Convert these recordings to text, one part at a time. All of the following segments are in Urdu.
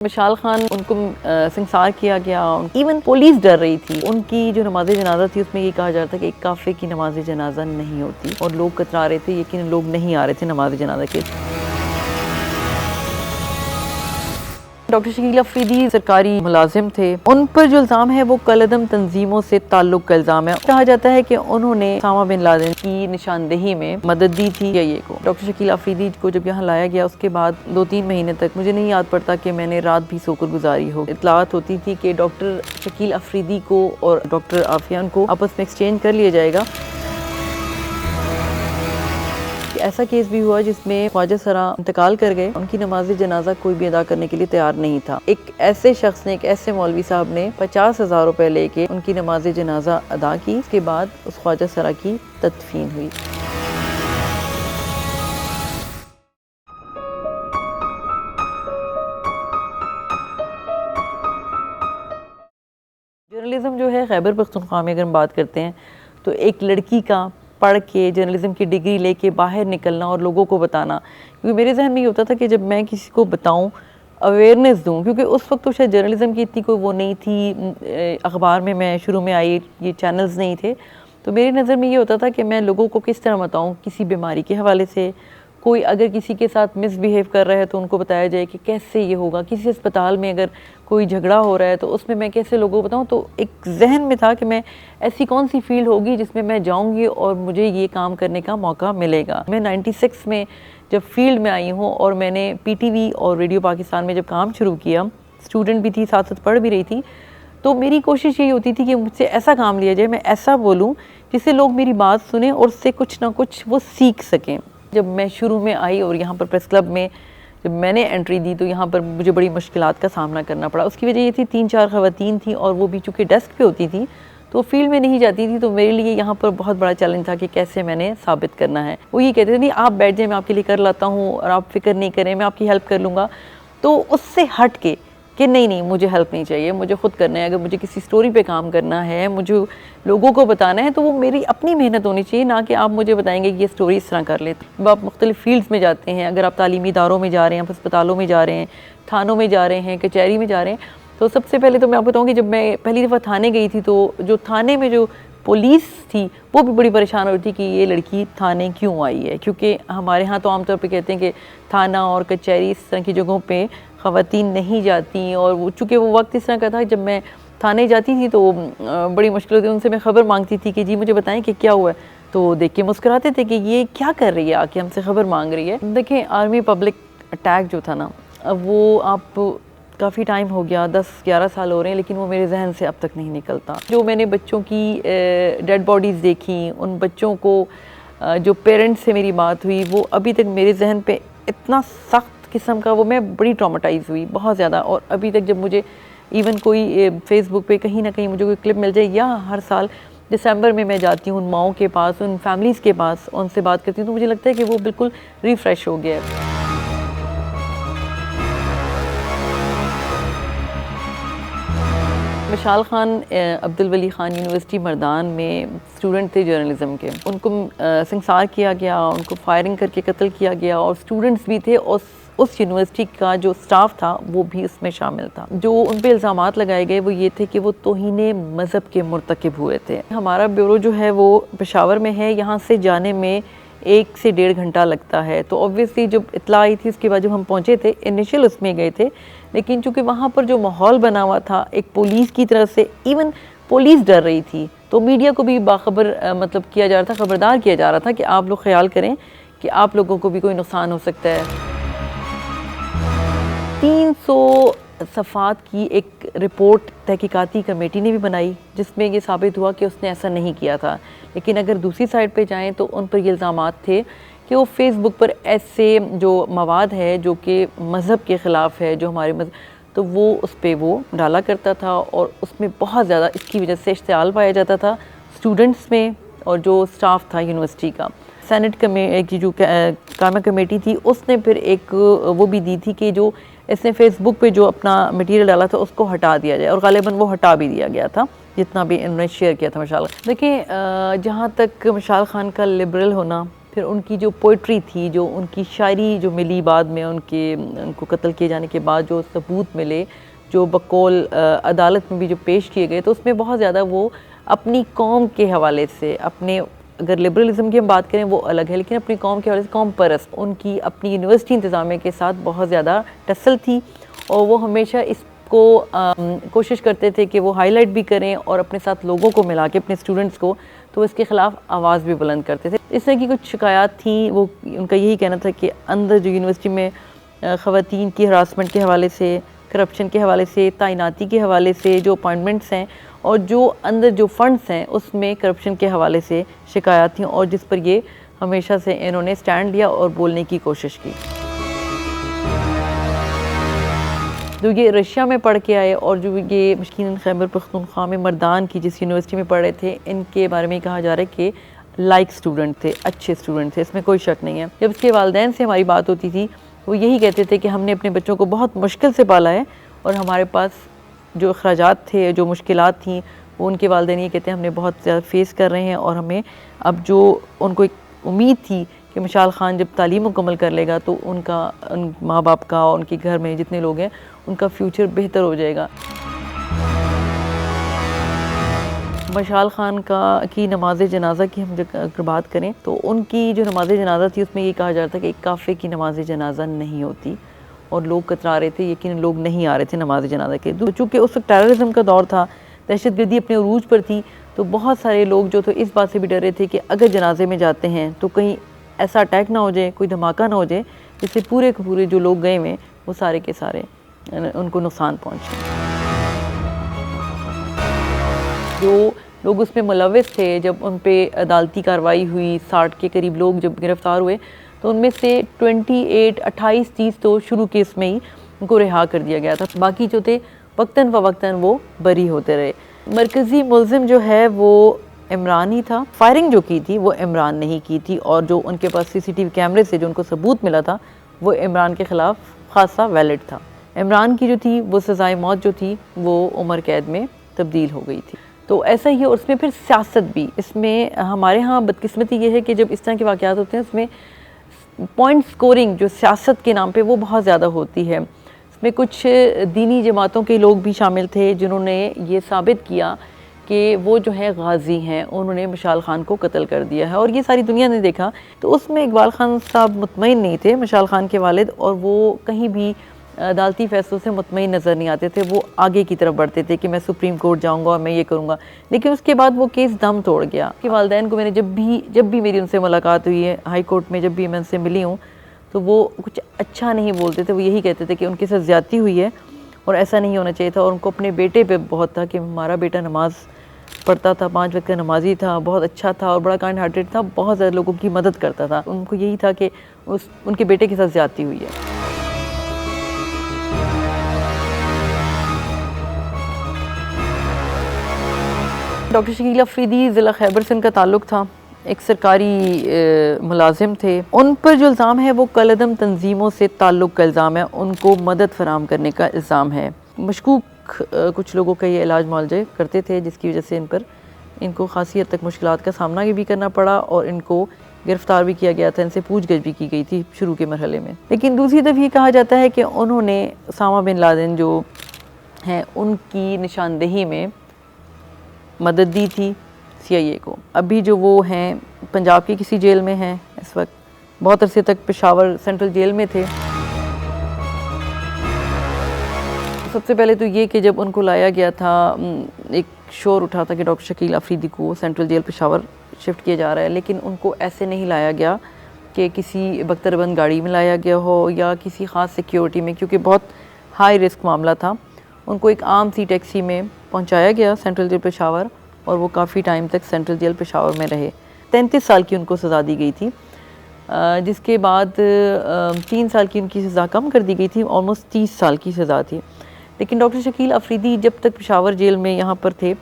مشال خان ان کو سنسار کیا گیا، ایون پولیس ڈر رہی تھی۔ ان کی جو نماز جنازہ تھی اس میں یہ کہا جا رہا تھا کہ ایک کافر کی نماز جنازہ نہیں ہوتی، اور لوگ کترا رہے تھے، یقیناً لوگ نہیں آ رہے تھے نماز جنازہ کے۔ ڈاکٹر شکیل افریدی سرکاری ملازم تھے، ان پر جو الزام ہے وہ کالعدم تنظیموں سے تعلق کا الزام ہے۔ کہا جاتا ہے کہ انہوں نے اسامہ بن لادن کی نشاندہی میں مدد دی تھی CIA کو۔ ڈاکٹر شکیل افریدی کو جب یہاں لایا گیا اس کے بعد 2-3 مہینے تک مجھے نہیں یاد پڑتا کہ میں نے رات بھی سو کر گزاری ہو۔ اطلاعات ہوتی تھی کہ ڈاکٹر شکیل افریدی کو اور ڈاکٹر عافیہ کو آپس میں ایکسچینج کر لیا جائے گا۔ ایسا کیس بھی ہوا جس میں خواجہ سرا انتقال کر گئے، ان کی نماز جنازہ کوئی بھی ادا کرنے کے لیے تیار نہیں تھا۔ ایک ایسے شخص نے، ایک ایسے مولوی صاحب نے 50,000 روپے لے کے ان کی نماز جنازہ ادا کی۔ اس کے بعد اس خواجہ سرا کی تدفین ہوئی۔ جرنلزم جو ہے خیبر پختونخوا میں اگر ہم بات کرتے ہیں تو ایک لڑکی کا پڑھ کے جرنلزم کی ڈگری لے کے باہر نکلنا اور لوگوں کو بتانا، کیونکہ میرے ذہن میں یہ ہوتا تھا کہ جب میں کسی کو بتاؤں، اویئرنیس دوں، کیونکہ اس وقت تو شاید جرنلزم کی اتنی کوئی وہ نہیں تھی، اخبار میں شروع میں آئی، یہ چینلز نہیں تھے، تو میری نظر میں یہ ہوتا تھا کہ میں لوگوں کو کس طرح بتاؤں کسی بیماری کے حوالے سے، کوئی اگر کسی کے ساتھ مس بیہیو کر رہا ہے تو ان کو بتایا جائے کہ کیسے یہ ہوگا، کسی اسپتال میں اگر کوئی جھگڑا ہو رہا ہے تو اس میں کیسے لوگوں کو بتاؤں۔ تو ایک ذہن میں تھا کہ میں ایسی کون سی فیلڈ ہوگی جس میں جاؤں گی اور مجھے یہ کام کرنے کا موقع ملے گا۔ میں 96 میں جب فیلڈ میں آئی ہوں اور میں نے PTV اور ریڈیو پاکستان میں جب کام شروع کیا، اسٹوڈنٹ بھی تھی، ساتھ ساتھ پڑھ بھی رہی تھی، تو میری کوشش یہی ہوتی تھی کہ مجھ سے ایسا کام لیا جائے، میں ایسا بولوں جس سے لوگ میری بات سنیں اور اس سے کچھ نہ کچھ وہ سیکھ سکیں۔ جب میں شروع میں آئی اور یہاں پر پریس کلب میں جب میں نے انٹری دی تو یہاں پر مجھے بڑی مشکلات کا سامنا کرنا پڑا۔ اس کی وجہ یہ تھی 3-4 خواتین تھیں اور وہ بھی چونکہ ڈیسک پہ ہوتی تھیں تو فیلڈ میں نہیں جاتی تھی، تو میرے لیے یہاں پر بہت بڑا چیلنج تھا کہ کیسے میں نے ثابت کرنا ہے۔ وہ یہ کہتے تھے نہیں آپ بیٹھ جائیں، میں آپ کے لیے کر لاتا ہوں اور آپ فکر نہیں کریں، میں آپ کی ہیلپ کر لوں گا۔ تو اس سے ہٹ کے کہ نہیں مجھے ہیلپ نہیں چاہیے، مجھے خود کرنا ہے، اگر مجھے کسی سٹوری پہ کام کرنا ہے، مجھے لوگوں کو بتانا ہے تو وہ میری اپنی محنت ہونی چاہیے، نہ کہ آپ مجھے بتائیں گے کہ یہ سٹوری اس طرح کر لیتے۔ جب آپ مختلف فیلڈز میں جاتے ہیں، اگر آپ تعلیمی اداروں میں جا رہے ہیں، ہسپتالوں میں جا رہے ہیں، تھانوں میں جا رہے ہیں، کچہری میں جا رہے ہیں، تو سب سے پہلے تو میں آپ بتاؤں کہ جب میں پہلی دفعہ تھانے گئی تھی تو جو تھانے میں جو پولیس تھی وہ بھی بڑی پریشان ہو رہی تھی کہ یہ لڑکی تھانے کیوں آئی ہے، کیونکہ ہمارے ہاں تو عام طور پہ کہتے ہیں کہ تھانہ اور کچہری اس طرح کی جگہوں پہ خواتین نہیں جاتی، اور وہ چونکہ وہ وقت اس طرح کا تھا جب میں تھانے جاتی تھی تو بڑی مشکل ہوتی، ان سے میں خبر مانگتی تھی کہ جی مجھے بتائیں کہ کیا ہوا ہے، تو دیکھ کے مسکراتے تھے کہ یہ کیا کر رہی ہے، آ کے ہم سے خبر مانگ رہی ہے۔ دیکھیں آرمی پبلک اٹیک جو تھا نا، وہ آپ کافی ٹائم ہو گیا، 10-11 سال ہو رہے ہیں، لیکن وہ میرے ذہن سے اب تک نہیں نکلتا۔ جو میں نے بچوں کی ڈیڈ باڈیز دیکھی، ان بچوں کو جو پیرنٹس سے میری بات ہوئی، وہ ابھی تک میرے ذہن پہ اتنا سخت قسم کا، وہ میں بڑی ٹرامیٹائز ہوئی بہت زیادہ، اور ابھی تک جب مجھے ایون کوئی فیس بک پہ کہیں نہ کہیں مجھے کوئی کلپ مل جائے، یا ہر سال دسمبر میں جاتی ہوں ان ماؤں کے پاس، ان فیملیز کے پاس، ان سے بات کرتی ہوں، تو مجھے لگتا ہے کہ وہ بالکل ریفریش ہو گیا ہے۔ مشال خان عبدالولی خان یونیورسٹی مردان میں اسٹوڈنٹ تھے جرنلزم کے، ان کو سنسار کیا گیا، ان کو فائرنگ کر کے قتل کیا گیا، اور اسٹوڈنٹس بھی تھے، اس یونیورسٹی کا جو سٹاف تھا وہ بھی اس میں شامل تھا۔ جو ان پہ الزامات لگائے گئے وہ یہ تھے کہ وہ توہین مذہب کے مرتکب ہوئے تھے۔ ہمارا بیورو جو ہے وہ پشاور میں ہے، یہاں سے جانے میں 1 سے 1.5 گھنٹہ لگتا ہے، تو اوبویسلی جب اطلاع آئی تھی اس کے بعد جب ہم پہنچے تھے، انیشل اس میں گئے تھے، لیکن چونکہ وہاں پر جو ماحول بنا ہوا تھا ایک پولیس کی طرف سے، ایون پولیس ڈر رہی تھی، تو میڈیا کو بھی باخبر مطلب کیا جا رہا تھا، خبردار کیا جا رہا تھا کہ آپ لوگ خیال کریں کہ آپ لوگوں کو بھی کوئی نقصان ہو سکتا ہے۔ 300 صفحات کی ایک رپورٹ تحقیقاتی کمیٹی نے بھی بنائی جس میں یہ ثابت ہوا کہ اس نے ایسا نہیں کیا تھا، لیکن اگر دوسری سائڈ پہ جائیں تو ان پر یہ الزامات تھے کہ وہ فیس بک پر ایسے جو مواد ہے جو کہ مذہب کے خلاف ہے، جو ہمارے مذہب، تو وہ اس پہ وہ ڈالا کرتا تھا، اور اس میں بہت زیادہ اس کی وجہ سے اشتعال پایا جاتا تھا اسٹوڈنٹس میں اور جو سٹاف تھا یونیورسٹی کا۔ سینٹ کی جو قائمہ کمیٹی تھی اس نے پھر ایک وہ بھی دی تھی کہ جو اس نے فیس بک پہ جو اپنا مٹیریل ڈالا تھا اس کو ہٹا دیا جائے، اور غالباً وہ ہٹا بھی دیا گیا تھا جتنا بھی انہوں نے شیئر کیا تھا مشال۔ دیکھیں جہاں تک مشال خان کا لبرل ہونا پھر ان کی جو پوئٹری تھی، جو ان کی شاعری جو ملی بعد میں ان کو قتل کیے جانے کے بعد جو ثبوت ملے، جو بقول عدالت میں بھی جو پیش کیے گئے، تو اس میں بہت زیادہ وہ اپنی قوم کے حوالے سے، اپنے اگر لبرلزم کی ہم بات کریں وہ الگ ہے، لیکن اپنی قوم کے حوالے سے قوم پرست، ان کی اپنی یونیورسٹی انتظامیہ کے ساتھ بہت زیادہ ٹسل تھی، اور وہ ہمیشہ اس کو کوشش کرتے تھے کہ وہ ہائی لائٹ بھی کریں اور اپنے ساتھ لوگوں کو ملا کے اپنے اسٹوڈنٹس کو، تو اس کے خلاف آواز بھی بلند کرتے تھے۔ اس طرح کی کچھ شکایات تھیں، وہ ان کا یہی کہنا تھا کہ اندر جو یونیورسٹی میں خواتین کی ہراسمنٹ کے حوالے سے، کرپشن کے حوالے سے، تعیناتی کے حوالے سے جو اپائنٹمنٹس ہیں، اور جو اندر جو فنڈس ہیں اس میں کرپشن کے حوالے سے شکایات تھیں، اور جس پر یہ ہمیشہ سے انہوں نے سٹینڈ لیا اور بولنے کی کوشش کی۔ جو یہ رشیا میں پڑھ کے آئے اور جو یہ مشکین خیبر پختونخوا میں مردان کی جس یونیورسٹی میں پڑھ رہے تھے، ان کے بارے میں کہا جا رہا ہے کہ لائک اسٹوڈنٹ تھے، اچھے اسٹوڈنٹ تھے، اس میں کوئی شک نہیں ہے۔ جب اس کے والدین سے ہماری بات ہوتی تھی وہ یہی کہتے تھے کہ ہم نے اپنے بچوں کو بہت مشکل سے پالا ہے، اور ہمارے پاس جو اخراجات تھے، جو مشکلات تھیں، وہ ان کے والدین یہ کہتے ہیں ہم نے بہت زیادہ فیس کر رہے ہیں، اور ہمیں اب جو ان کو ایک امید تھی کہ مشال خان جب تعلیم مکمل کر لے گا تو ان ماں باپ کا، ان کے گھر میں جتنے لوگ ہیں ان کا فیوچر بہتر ہو جائے گا۔ مشال خان کی نماز جنازہ کی ہم اگر بات کریں تو ان کی جو نماز جنازہ تھی اس میں یہ کہا جاتا تھا کہ ایک کافر کی نماز جنازہ نہیں ہوتی، اور لوگ کترا رہے تھے، یقیناً لوگ نہیں آ رہے تھے نماز جنازہ کے۔ چونکہ اس وقت ٹیررزم کا دور تھا، دہشت گردی اپنے عروج پر تھی، تو بہت سارے لوگ جو تھے اس بات سے بھی ڈر رہے تھے کہ اگر جنازے میں جاتے ہیں تو کہیں ایسا اٹیک نہ ہو جائے، کوئی دھماکہ نہ ہو جائے جس سے پورے کے پورے جو لوگ گئے ہوئے وہ سارے کے سارے ان کو نقصان پہنچے۔ جو لوگ اس میں ملوث تھے، جب ان پہ عدالتی کارروائی ہوئی، 60 کے قریب لوگ جب گرفتار ہوئے تو ان میں سے 28 تو شروع کیس میں ہی ان کو رہا کر دیا گیا تھا، باقی جو تھے وقتاً فوقتاً وہ بری ہوتے رہے۔ مرکزی ملزم جو ہے وہ عمران ہی تھا، فائرنگ جو کی تھی وہ عمران نہیں کی تھی، اور جو ان کے پاس CCTV کیمرے سے جو ان کو ثبوت ملا تھا وہ عمران کے خلاف خاصا ویلڈ تھا۔ عمران کی جو تھی وہ سزائے موت جو تھی وہ عمر قید میں تبدیل ہو گئی تھی۔ تو ایسا ہی ہے، اور اس میں پھر سیاست بھی، اس میں ہمارے ہاں بدقسمتی یہ ہے کہ جب اس طرح کے واقعات ہوتے ہیں اس میں پوائنٹ سکورنگ جو سیاست کے نام پہ وہ بہت زیادہ ہوتی ہے۔ اس میں کچھ دینی جماعتوں کے لوگ بھی شامل تھے جنہوں نے یہ ثابت کیا کہ وہ جو ہے غازی ہیں، انہوں نے مشال خان کو قتل کر دیا ہے، اور یہ ساری دنیا نے دیکھا۔ تو اس میں اقبال خان صاحب مطمئن نہیں تھے، مشال خان کے والد، اور وہ کہیں بھی عدالتی فیصلوں سے مطمئن نظر نہیں آتے تھے، وہ آگے کی طرف بڑھتے تھے کہ میں سپریم کورٹ جاؤں گا اور میں یہ کروں گا، لیکن اس کے بعد وہ کیس دم توڑ گیا۔ کہ والدین کو میں نے جب بھی میری ان سے ملاقات ہوئی ہے ہائی کورٹ میں، جب بھی میں ان سے ملی ہوں تو وہ کچھ اچھا نہیں بولتے تھے، وہ یہی کہتے تھے کہ ان کے ساتھ زیادتی ہوئی ہے اور ایسا نہیں ہونا چاہیے تھا، اور ان کو اپنے بیٹے پہ بہت تھا کہ ہمارا بیٹا نماز پڑھتا تھا، 5 وقت کا نمازی تھا، بہت اچھا تھا اور بڑا کائنڈ ہارٹیڈ تھا، بہت زیادہ لوگوں کی مدد کرتا تھا۔ ان کو یہی تھا کہ ان کے بیٹے کے ساتھ زیادتی ہوئی ہے۔ ڈاکٹر شکیل افریدی ضلع خیبر سے ان کا تعلق تھا، ایک سرکاری ملازم تھے۔ ان پر جو الزام ہے وہ کالعدم تنظیموں سے تعلق کا الزام ہے، ان کو مدد فراہم کرنے کا الزام ہے۔ مشکوک کچھ لوگوں کا یہ علاج معالجے کرتے تھے، جس کی وجہ سے ان کو خاصی حد تک مشکلات کا سامنا بھی کرنا پڑا، اور ان کو گرفتار بھی کیا گیا تھا، ان سے پوچھ گچھ بھی کی گئی تھی شروع کے مرحلے میں۔ لیکن دوسری طرف یہ کہا جاتا ہے کہ انہوں نے اسامہ بن لادن جو ہیں ان کی نشاندہی میں مدد دی تھی CIA کو۔ ابھی جو وہ ہیں پنجاب کی کسی جیل میں ہیں اس وقت، بہت عرصے تک پشاور سینٹرل جیل میں تھے۔ سب سے پہلے تو یہ کہ جب ان کو لایا گیا تھا، ایک شور اٹھا تھا کہ ڈاکٹر شکیل افریدی کو سینٹرل جیل پشاور شفٹ کیا جا رہا ہے، لیکن ان کو ایسے نہیں لایا گیا کہ کسی بختربند گاڑی میں لایا گیا ہو یا کسی خاص سیکیورٹی میں، کیونکہ بہت ہائی رسک معاملہ تھا۔ ان کو ایک عام سی ٹیکسی میں پہنچایا گیا سینٹرل جیل پشاور، اور وہ کافی ٹائم تک سینٹرل جیل پشاور میں رہے۔ 33 سال کی ان کو سزا دی گئی تھی، جس کے بعد 3 سال کی ان کی سزا کم کر دی گئی تھی، آلموسٹ 30 سال کی سزا تھی۔ لیکن ڈاکٹر شکیل افریدی جب تک پشاور جیل میں یہاں پر تھے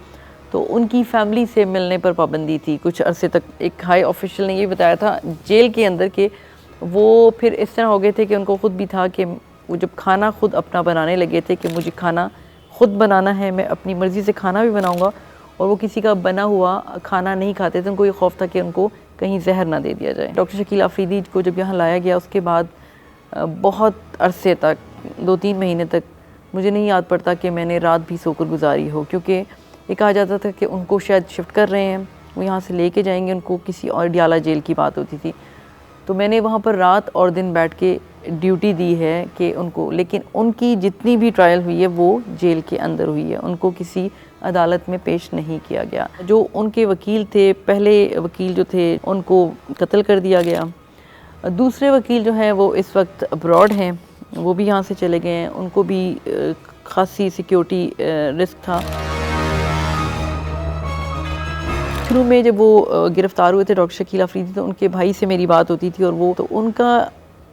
تو ان کی فیملی سے ملنے پر پابندی تھی کچھ عرصے تک۔ ایک ہائی آفیشل نے یہ بتایا تھا جیل کے اندر کہ وہ پھر اس طرح ہو گئے تھے کہ ان کو خود بھی تھا کہ وہ جب کھانا خود اپنا بنانے لگے تھے کہ مجھے کھانا خود بنانا ہے، میں اپنی مرضی سے کھانا بھی بناؤں گا، اور وہ کسی کا بنا ہوا کھانا نہیں کھاتے تھے۔ ان کو یہ خوف تھا کہ ان کو کہیں زہر نہ دے دیا جائے. ڈاکٹر شکیل آفریدی کو جب یہاں لایا گیا اس کے بعد بہت عرصے تک 2-3 مہینے تک مجھے نہیں یاد پڑتا کہ میں نے رات بھی سو کر گزاری ہو، کیونکہ یہ کہا جاتا تھا کہ ان کو شاید شفٹ کر رہے ہیں، وہ یہاں سے لے کے جائیں گے، ان کو کسی اور ڈیالہ جیل کی بات ہوتی تھی. تو میں نے وہاں پر رات اور دن بیٹھ کے ڈیوٹی دی ہے کہ ان کو، لیکن ان کی جتنی بھی ٹرائل ہوئی ہے وہ جیل کے اندر ہوئی ہے، ان کو کسی عدالت میں پیش نہیں کیا گیا. جو ان کے وکیل تھے، پہلے وکیل جو تھے ان کو قتل کر دیا گیا. دوسرے وکیل جو ہیں وہ اس وقت ابراڈ ہیں، وہ بھی یہاں سے چلے گئے ہیں، ان کو بھی خاصی سیکیورٹی رسک تھا. شروع میں جب وہ گرفتار ہوئے تھے ڈاکٹر شکیل آفریدی، تو ان کے بھائی سے میری بات ہوتی تھی، اور وہ تو ان کا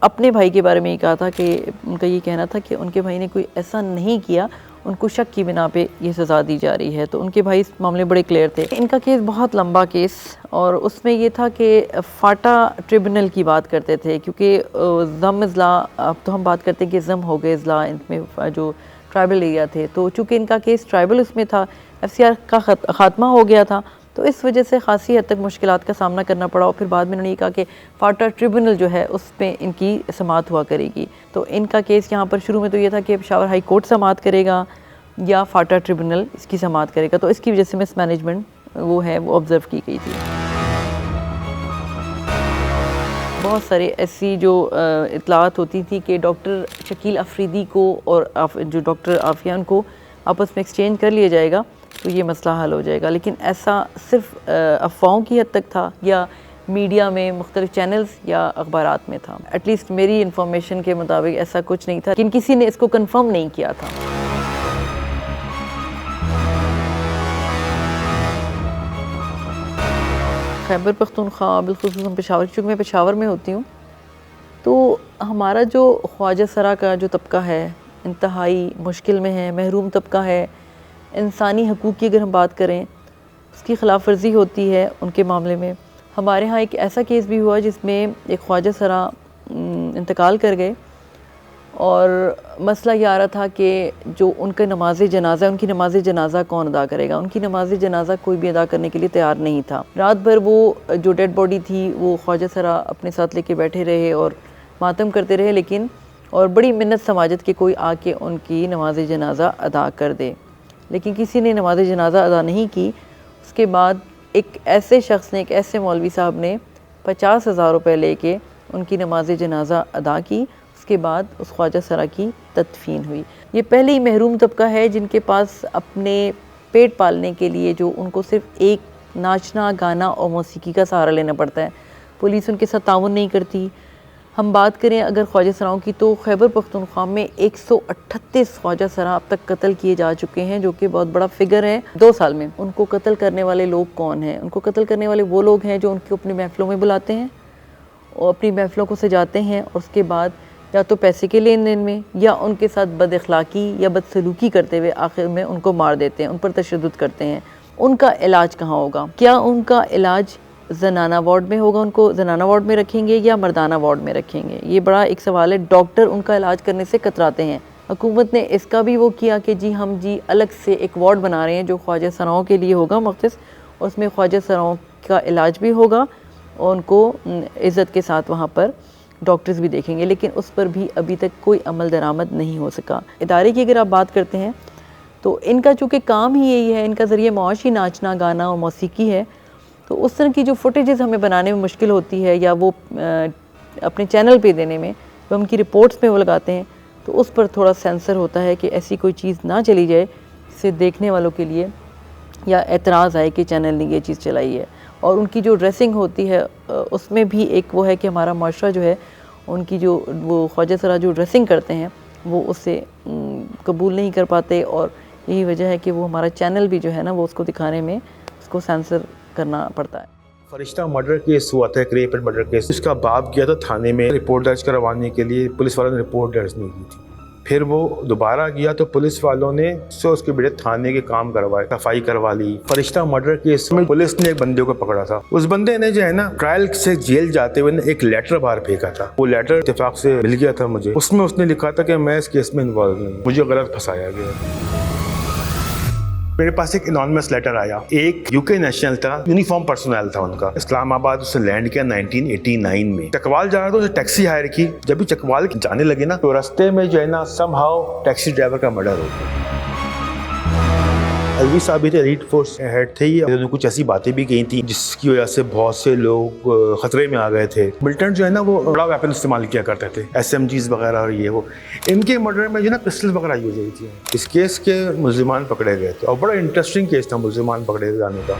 اپنے بھائی کے بارے میں یہ کہا تھا کہ ان کا یہ کہنا تھا کہ ان کے بھائی نے کوئی ایسا نہیں کیا، ان کو شک کی بنا پہ یہ سزا دی جا رہی ہے. تو ان کے بھائی اس معاملے بڑے کلیئر تھے. ان کا کیس بہت لمبا کیس، اور اس میں یہ تھا کہ فاٹا ٹریبونل کی بات کرتے تھے، کیونکہ ضم اضلاع، اب تو ہم بات کرتے ہیں کہ ضم ہو گئے اضلاع ان میں جو ٹرائبل ایریا تھے، تو چونکہ ان کا کیس ٹرائبل اس میں تھا، FCR کا خاتمہ ہو گیا تھا، تو اس وجہ سے خاصی حد تک مشکلات کا سامنا کرنا پڑا. اور پھر بعد میں انہوں نے یہ کہا کہ فاٹا ٹریبونل جو ہے اس پہ ان کی سماعت ہوا کرے گی. تو ان کا کیس یہاں پر شروع میں تو یہ تھا کہ پشاور ہائی کورٹ سماعت کرے گا یا فاٹا ٹریبونل اس کی سماعت کرے گا. تو اس کی وجہ سے مس مینجمنٹ وہ ہے وہ آبزرو کی گئی تھی. بہت سارے ایسی جو اطلاعات ہوتی تھی کہ ڈاکٹر شکیل آفریدی کو اور جو ڈاکٹر عافیہ ان کو آپس میں ایکسچینج کر لیا جائے گا تو یہ مسئلہ حل ہو جائے گا، لیکن ایسا صرف افواہوں کی حد تک تھا یا میڈیا میں مختلف چینلز یا اخبارات میں تھا. ایٹ لیسٹ میری انفارمیشن کے مطابق ایسا کچھ نہیں تھا، لیکن کسی نے اس کو کنفرم نہیں کیا تھا. خیبر پختونخوا بالخصوص پشاور، چونکہ میں پشاور میں ہوتی ہوں، تو ہمارا جو خواجہ سرا کا جو طبقہ ہے انتہائی مشکل میں ہے، محروم طبقہ ہے. انسانی حقوق کی اگر ہم بات کریں، اس کی خلاف ورزی ہوتی ہے ان کے معاملے میں. ہمارے ہاں ایک ایسا کیس بھی ہوا جس میں ایک خواجہ سرا انتقال کر گئے، اور مسئلہ یہ آ رہا تھا کہ جو ان کا نماز جنازہ، ان کی نماز جنازہ کون ادا کرے گا. ان کی نماز جنازہ کوئی بھی ادا کرنے کے لیے تیار نہیں تھا. رات بھر وہ جو ڈیڈ باڈی تھی وہ خواجہ سرا اپنے ساتھ لے کے بیٹھے رہے اور ماتم کرتے رہے، لیکن اور بڑی منت سماجت کہ کوئی آ کے ان کی نماز جنازہ ادا کر دے، لیکن کسی نے نماز جنازہ ادا نہیں کی. اس کے بعد ایک ایسے شخص نے، ایک ایسے مولوی صاحب نے 50,000 روپے لے کے ان کی نماز جنازہ ادا کی. اس کے بعد اس خواجہ سرا کی تدفین ہوئی. یہ پہلے ہی محروم طبقہ ہے جن کے پاس اپنے پیٹ پالنے کے لیے جو ان کو صرف ایک ناچنا، گانا اور موسیقی کا سہارا لینا پڑتا ہے. پولیس ان کے ساتھ تعاون نہیں کرتی. ہم بات کریں اگر خواجہ سراؤں کی، تو خیبر پختونخوا میں 138 خواجہ سرا اب تک قتل کیے جا چکے ہیں، جو کہ بہت بڑا فگر ہے 2 سال میں. ان کو قتل کرنے والے لوگ کون ہیں؟ ان کو قتل کرنے والے وہ لوگ ہیں جو ان کو اپنی محفلوں میں بلاتے ہیں اور اپنی محفلوں کو سجاتے ہیں، اور اس کے بعد یا تو پیسے کے لین دین میں یا ان کے ساتھ بد اخلاقی یا بد سلوکی کرتے ہوئے آخر میں ان کو مار دیتے ہیں، ان پر تشدد کرتے ہیں. ان کا علاج کہاں ہوگا؟ کیا ان کا علاج زنانہ وارڈ میں ہوگا؟ ان کو زنانہ وارڈ میں رکھیں گے یا مردانہ وارڈ میں رکھیں گے؟ یہ بڑا ایک سوال ہے. ڈاکٹر ان کا علاج کرنے سے کتراتے ہیں. حکومت نے اس کا بھی وہ کیا کہ جی ہم الگ سے ایک وارڈ بنا رہے ہیں جو خواجہ سراؤں کے لیے ہوگا مختص، اور اس میں خواجہ سراؤں کا علاج بھی ہوگا اور ان کو عزت کے ساتھ وہاں پر ڈاکٹرز بھی دیکھیں گے. لیکن اس پر بھی ابھی تک کوئی عمل درآمد نہیں ہو سکا. ادارے کی اگر آپ بات کرتے ہیں تو ان کا چونکہ کام ہی یہی ہے، ان کا ذریعہ معاش ہی ناچنا، گانا اور موسیقی ہے، تو اس طرح کی جو فوٹیجز ہمیں بنانے میں مشکل ہوتی ہے یا وہ اپنے چینل پہ دینے میں، جو ہم کی رپورٹس میں وہ لگاتے ہیں، تو اس پر تھوڑا سینسر ہوتا ہے کہ ایسی کوئی چیز نہ چلی جائے جس سے دیکھنے والوں کے لیے یا اعتراض آئے کہ چینل نے یہ چیز چلائی ہے. اور ان کی جو ڈریسنگ ہوتی ہے اس میں بھی ایک وہ ہے کہ ہمارا معاشرہ جو ہے ان کی جو وہ خواجہ سرا جو ڈریسنگ کرتے ہیں وہ اس سے قبول نہیں کر پاتے، اور یہی وجہ ہے کہ وہ ہمارا چینل بھی جو ہے نا وہ اس کو دکھانے میں اس کو سینسر کرنا پڑتا ہے. فرشتہ مرڈر کیس ہوا تھا، ایک ریپ اینڈ مرڈر کیس. اس کا باپ گیا تھا تھانے میں رپورٹ درج کروانے کے لیے، پولیس والوں نے رپورٹ درج نہیں کی تھی. پھر وہ دوبارہ گیا تو پولیس والوں نے اس کے بیٹے تھانے کے کام کروائے، صفائی کروا لی. فرشتہ مرڈر کیس میں پولیس نے ایک بندے کو پکڑا تھا. اس بندے نے جو ہے نا ٹرائل سے جیل جاتے ہوئے ایک لیٹر باہر پھینکا تھا. وہ لیٹر اتفاق سے مل گیا تھا مجھے. اس میں اس نے لکھا تھا کہ میں اس کیس میں انوالو نہیں ہوں، مجھے غلط پھنسایا گیا. میرے پاس ایک انانیمس لیٹر آیا, ایک UK نیشنل تھا, یونیفارم پرسنل تھا ان کا, اسلام آباد اس نے لینڈ کیا 1989 میں. چکوال جا رہا تھا, اسے ٹیکسی ہائر کی. جب بھی چکوال جانے لگے نا تو راستے میں جو ہے نا سم ہاؤ ٹیکسی ڈرائیور کا مرڈر ہو گیا. الوی صاحب بھی تھے, ایلیٹ فورس ہیڈ تھے, انہوں نے کچھ ایسی باتیں بھی کہی تھیں جس کی وجہ سے بہت سے لوگ خطرے میں آ گئے تھے. ملٹنٹ جو ہے نا وہ بڑا ویپن استعمال کیا کرتے تھے, SMGs وغیرہ اور یہ وہ. ان کے مرڈر میں جو ہے نا پسٹل وغیرہ یوز ہوئی تھی. اس کیس کے ملزمان پکڑے گئے تھے اور بڑا انٹرسٹنگ کیس تھا ملزمان پکڑے جانے کا.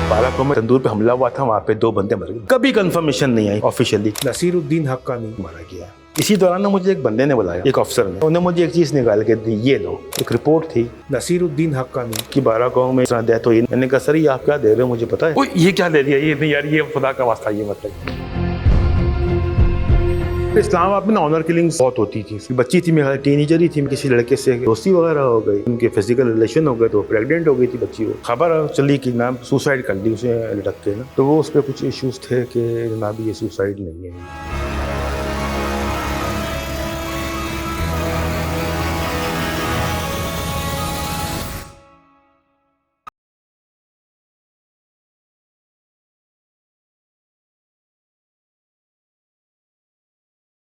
بالاکوٹ میں تندور پہ حملہ ہوا تھا, وہاں پہ 2 بندے مر گئے. کبھی کنفرمیشن نہیں آئی آفیشیلی. نصیر الدین حقانی مارا گیا. اسی دوران مجھے ایک بندے نے بلایا, ایک افسر نے, انہوں نے مجھے ایک چیز نکال کے دی, یہ لو, ایک رپورٹ تھی نصیر الدین حقانی کی بالاکوٹ میں ڈیتھ ہوئی. میں نے کہا سر یہ آپ کیا دے رہے ہو, مجھے پتا ہے. یہ کیا دے دیا, یہ نہیں یار, یہ خدا کا واسطہ, یہ مطلب اسلام آباد میں آنر کلنگز بہت ہوتی تھی. بچی تھی, میرے ٹین ایجر ہی تھی, کسی لڑکے سے دوستی وغیرہ ہو گئی, ان کے فزیکل ریلیشن ہو گئے تو پریگننٹ ہو گئی تھی بچی. کو خبر چلی کہ جناب سوسائڈ کر لی اسے لٹک کے نا, تو وہ اس پہ کچھ ایشوز تھے کہ جناب یہ سوسائڈ نہیں ہے.